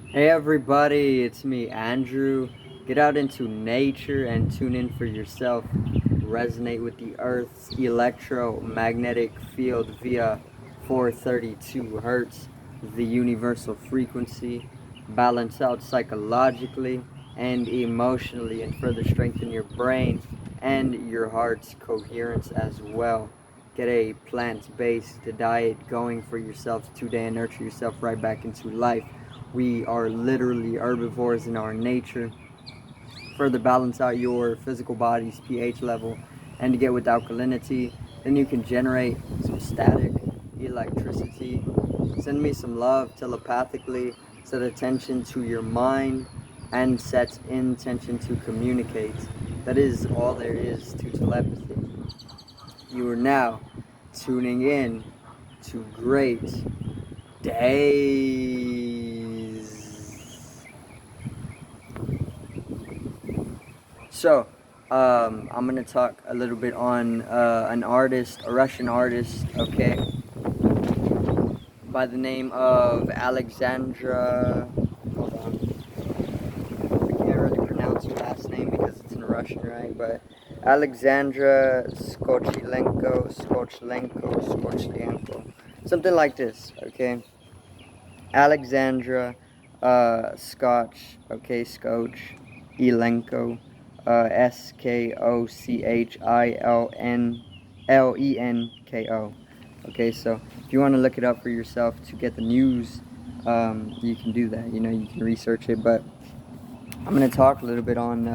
Hey everybody, it's me, Andrew. Get out into nature and tune in for yourself. Resonate with the Earth's electromagnetic field via 432 hertz, the universal frequency. Balance out psychologically and emotionally, and further strengthen your brain and your heart's coherence as well. Get a plant-based diet going for yourself today and nurture yourself right back into life. We are literally herbivores in our nature. Further balance out your physical body's pH level and to get with alkalinity. Then you can generate some static electricity. Send me some love telepathically. Set attention to your mind and set intention to communicate. That is all there is to telepathy. You are now tuning in to great days. So, I'm gonna talk a little bit on an artist, a Russian artist, okay, by the name of Alexandra. Hold on, I can't really pronounce her last name because it's in Russian, right? But Alexandra Skochilenko, something like this, okay. Alexandra Scotch, okay, Scotch, Elenko, Skochilenko. Okay, so if you want to look it up for yourself to get the news, you can do that. You know, you can research it. But I'm gonna talk a little bit on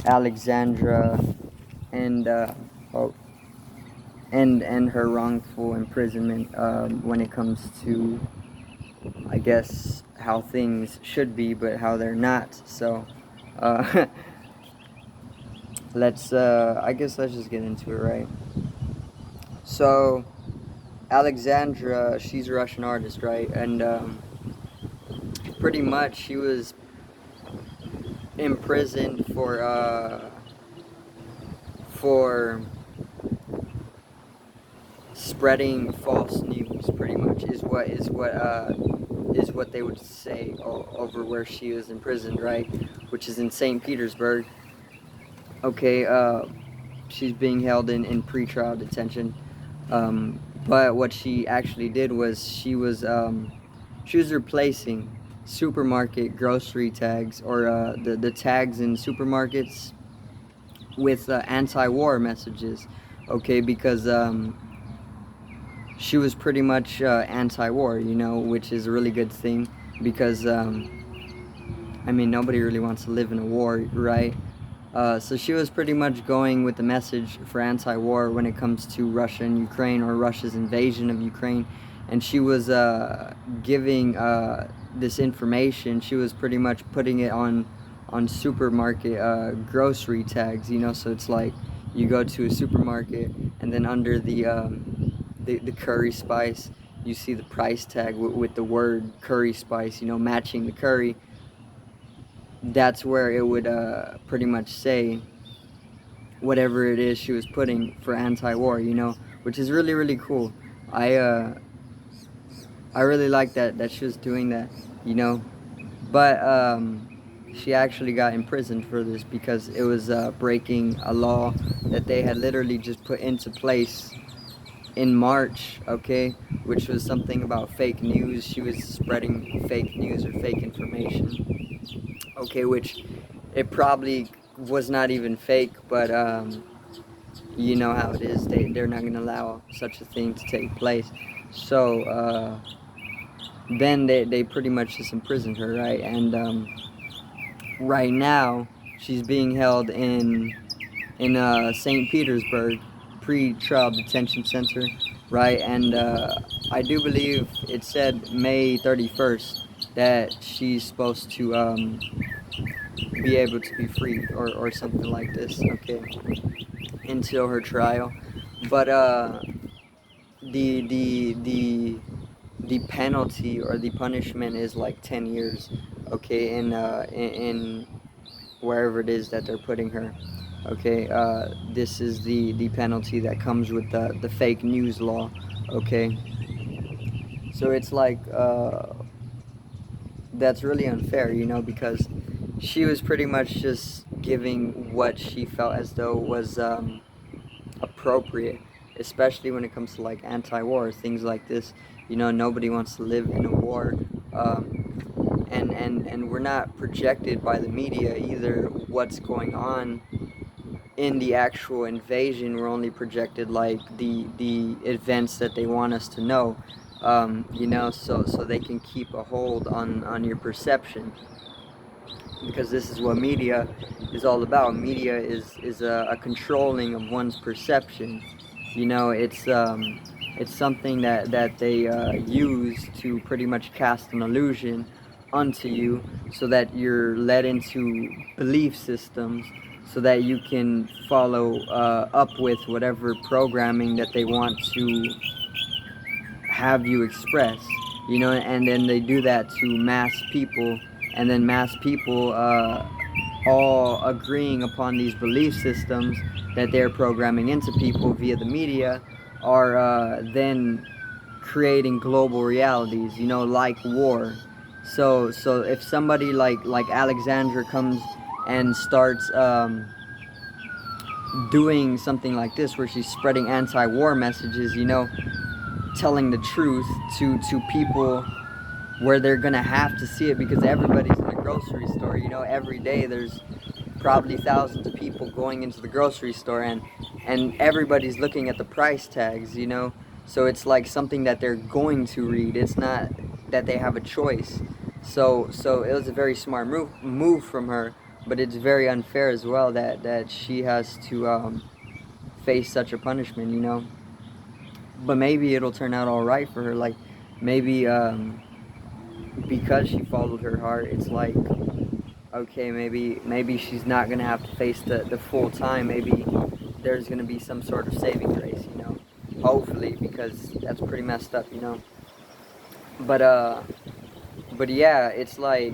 Alexandra and oh, and her wrongful imprisonment when it comes to, I guess, how things should be, but how they're not. So, uh, I guess let's just get into it, right? So, Alexandra, she's a Russian artist, right? And pretty much she was imprisoned for spreading false news. Pretty much is what they would say over where she was imprisoned, right? Which is in St. Petersburg. Okay, she's being held in pretrial detention. But what she actually did was she was replacing supermarket grocery tags, or the tags in supermarkets, with anti-war messages. Okay, because she was pretty much anti-war, you know, which is a really good thing because I mean, nobody really wants to live in a war, right? So she was pretty much going with the message for anti-war when it comes to Russia and Ukraine, or Russia's invasion of Ukraine. And she was giving this information. She was pretty much putting it on supermarket grocery tags. You know, so it's like you go to a supermarket, and then under the curry spice, you see the price tag with the word curry spice. You know, matching the curry. That's where it would pretty much say whatever it is she was putting for anti-war, you know, which is really really cool. I uh, I really like that she was doing that, you know, but she actually got imprisoned for this because it was breaking a law that they had literally just put into place in March, okay, which was something about fake news. She was spreading fake news or fake information, okay, which it probably was not even fake, but you know how it is. They're not gonna allow such a thing to take place. So then they pretty much just imprisoned her, right? And right now she's being held in St. Petersburg pre-trial detention center, right? And I do believe it said May 31st that she's supposed to be able to be free, or something like this, okay, until her trial. But the the the the penalty or the punishment is like 10 years, okay, in wherever it is that they're putting her. Okay, this is the penalty that comes with the fake news law. Okay, so it's like that's really unfair, because she was pretty much just giving what she felt as though was appropriate, especially when it comes to like anti-war things like this. Nobody wants to live in a war, and we're not projected by the media either what's going on in the actual invasion. We're only projected like the events that they want us to know, so they can keep a hold on your perception, because this is what media is all about. Media is a controlling of one's perception. It's something that they use to pretty much cast an illusion onto you, so that you're led into belief systems, so that you can follow up with whatever programming that they want to have you express, and then they do that to mass people, and then mass people all agreeing upon these belief systems that they're programming into people via the media, are then creating global realities, like war. So if somebody like Alexandra comes and starts doing something like this, where she's spreading anti-war messages, telling the truth to people where they're gonna have to see it, because everybody's in a grocery store. Every day there's probably thousands of people going into the grocery store, and everybody's looking at the price tags. So it's like something that they're going to read. It's not that they have a choice. So it was a very smart move from her, but it's very unfair as well that she has to face such a punishment. But maybe it'll turn out all right for her. Like, maybe because she followed her heart, it's like, okay, maybe she's not gonna have to face the full time. Maybe there's gonna be some sort of saving grace. Hopefully, because that's pretty messed up. But yeah, it's like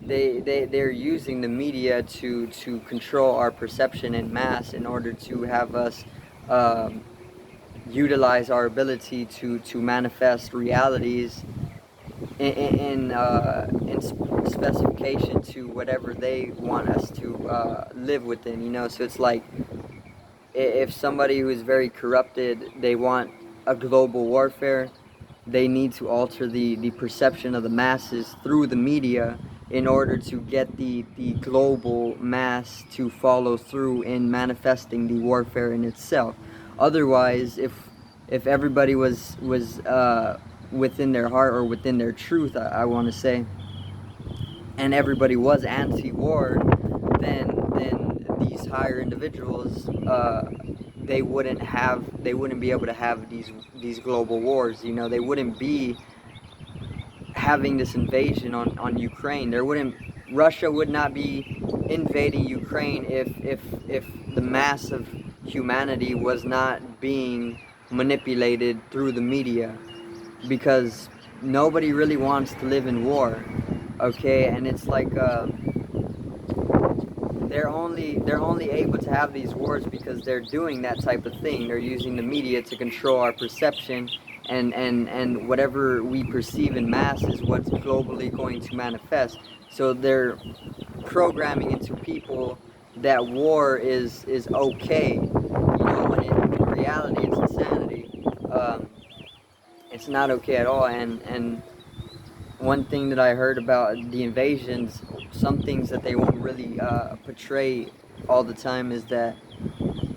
they're using the media to control our perception en masse, in order to have us utilize our ability to manifest realities in specification to whatever they want us to live within. So it's like, if somebody who is very corrupted, they want a global warfare, they need to alter the perception of the masses through the media, in order to get the global mass to follow through in manifesting the warfare in itself. Otherwise, if everybody was within their heart, or within their truth, I want to say, and everybody was anti-war, then these higher individuals, they wouldn't be able to have these global wars. They wouldn't be having this invasion on Ukraine. Russia would not be invading Ukraine if the mass of humanity was not being manipulated through the media, because nobody really wants to live in war. Okay, and it's like they're only able to have these wars because they're doing that type of thing. They're using the media to control our perception, and whatever we perceive in mass is what's globally going to manifest. So they're programming into people that war is okay, when in reality it's insanity. It's not okay at all. And one thing that I heard about the invasions, some things that they won't really portray all the time, is that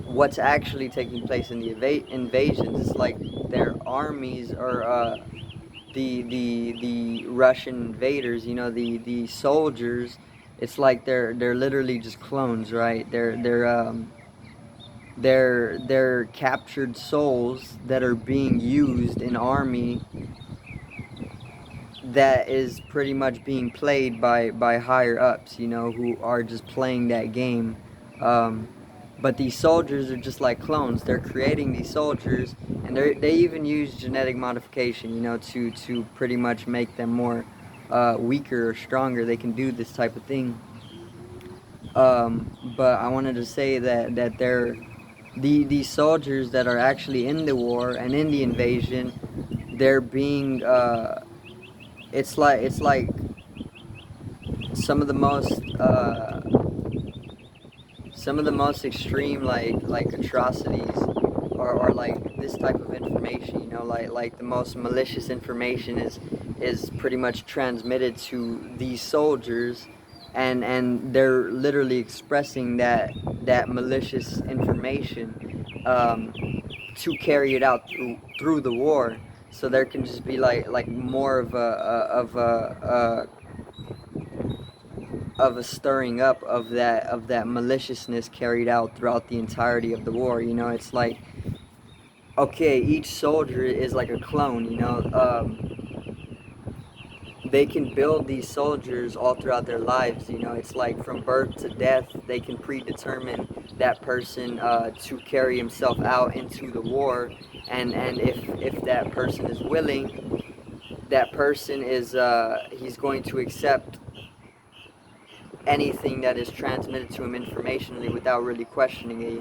what's actually taking place in the invasions is like their armies, or the Russian invaders, the soldiers. It's like they're literally just clones, right? They're captured souls that are being used in army, that is pretty much being played by higher ups, who are just playing that game. But these soldiers are just like clones. They're creating these soldiers, and they even use genetic modification, to pretty much make them more weaker or stronger. They can do this type of thing. But I wanted to say that these soldiers that are actually in the war and in the invasion, they're being it's like some of the most extreme like atrocities, or like this type of information, like the most malicious information is pretty much transmitted to these soldiers, and they're literally expressing that malicious information, to carry it out through the war. So there can just be like more of a stirring up of that maliciousness carried out throughout the entirety of the war. It's like, okay, each soldier is like a clone. They can build these soldiers all throughout their lives. It's like from birth to death, they can predetermine that person to carry himself out into the war, and if that person is willing, that person is he's going to accept anything that is transmitted to him informationally without really questioning it.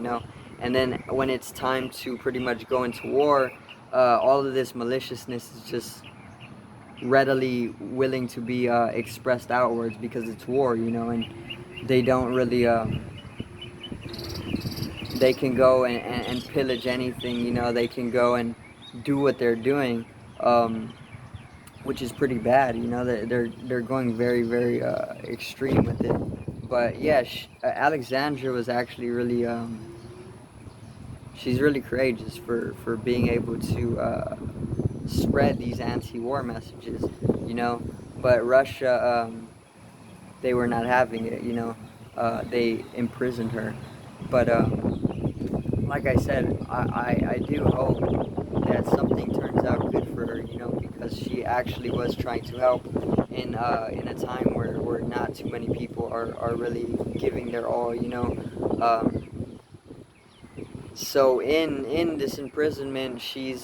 And then when it's time to pretty much go into war, all of this maliciousness is just readily willing to be expressed outwards, because it's war. And they don't really they can go and pillage anything. They can go and do what they're doing, which is pretty bad. They're going very, very extreme with it. But yeah, Alexandra was actually really she's really courageous for being able to spread these anti-war messages. But Russia, they were not having it. They imprisoned her. But like I said, I do hope that something turns out good for her, because she actually was trying to help in a time where not too many people are really giving their all. So in this imprisonment, she is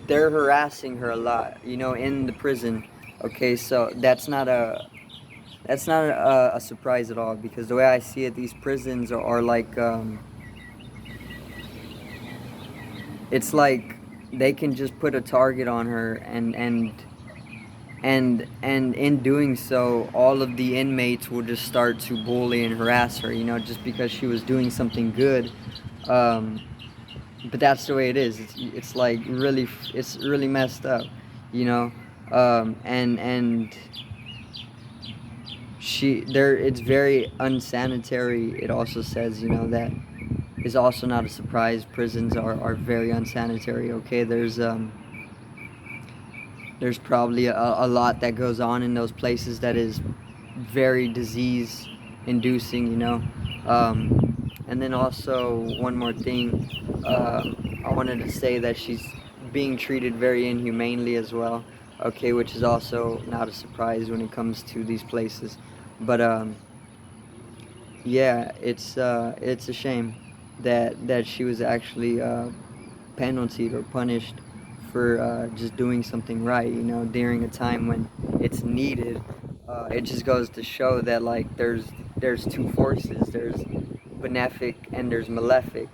they're harassing her a lot, in the prison. Okay, so that's not a surprise at all, because the way I see it, these prisons are like, it's like they can just put a target on her, and in doing so, all of the inmates will just start to bully and harass her, just because she was doing something good. But that's the way it is. It's like really, it's really messed up, you know. And it's very unsanitary. It also says, that is also not a surprise. Prisons are very unsanitary. Okay, there's probably a lot that goes on in those places that is very disease inducing, and then also one more thing, I wanted to say that she's being treated very inhumanely as well, okay, which is also not a surprise when it comes to these places. But yeah, it's a shame that she was actually penaltied or punished for just doing something right, during a time when it's needed. It just goes to show that, like, there's two forces. There's benefic and there's malefic.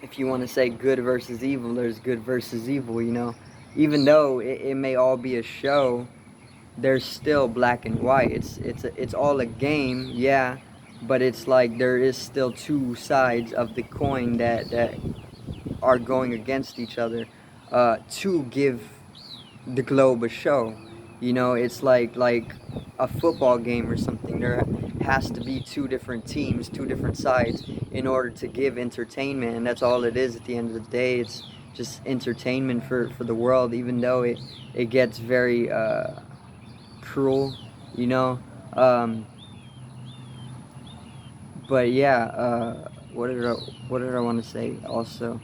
If you want to say good versus evil, there's good versus evil. Even though it may all be a show, there's still black and white. It's all a game, yeah, but it's like there is still two sides of the coin that are going against each other, to give the globe a show. It's like a football game or something. There has to be two different teams, two different sides, in order to give entertainment, and that's all it is at the end of the day. It's just entertainment for the world, even though it gets very cruel, but yeah, what did I want to say also?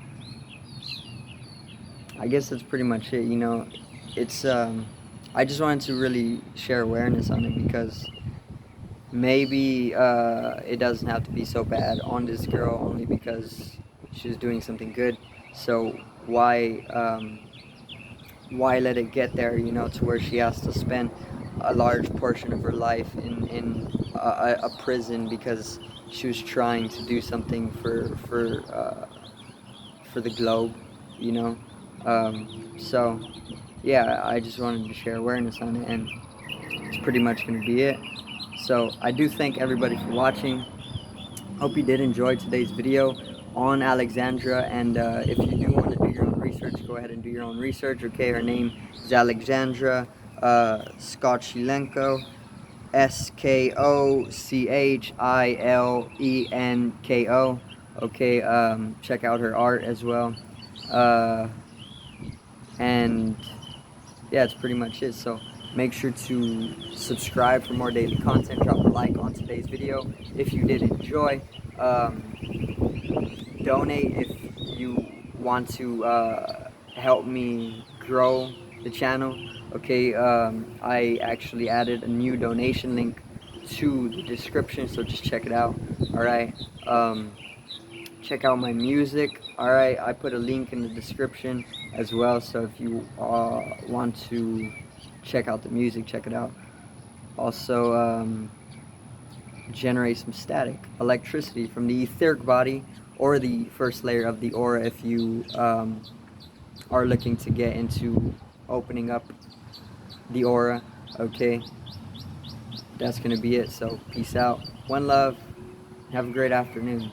I guess that's pretty much it. It's I just wanted to really share awareness on it, because maybe it doesn't have to be so bad on this girl only because she was doing something good. So why let it get there, to where she has to spend a large portion of her life in a prison because she was trying to do something for for the globe, you know. So yeah, I just wanted to share awareness on it, and it's pretty much going to be it. So I do thank everybody for watching. Hope you did enjoy today's video on Alexandra, and if you do want to do your own research, go ahead and do your own research. Okay, her name is Alexandra Skochilenko, Skochilenko. Okay, check out her art as well. And yeah, it's pretty much it. So make sure to subscribe for more daily content. Drop a like on today's video if you did enjoy. Donate if you want to help me grow the channel. Okay, I actually added a new donation link to the description, so just check it out. All right. Check out my music. All right, I put a link in the description as well, so if you want to check out the music, check it out. Also, generate some static electricity from the etheric body or the first layer of the aura if you are looking to get into opening up the aura. Okay, that's gonna be it. So peace out, one love, have a great afternoon.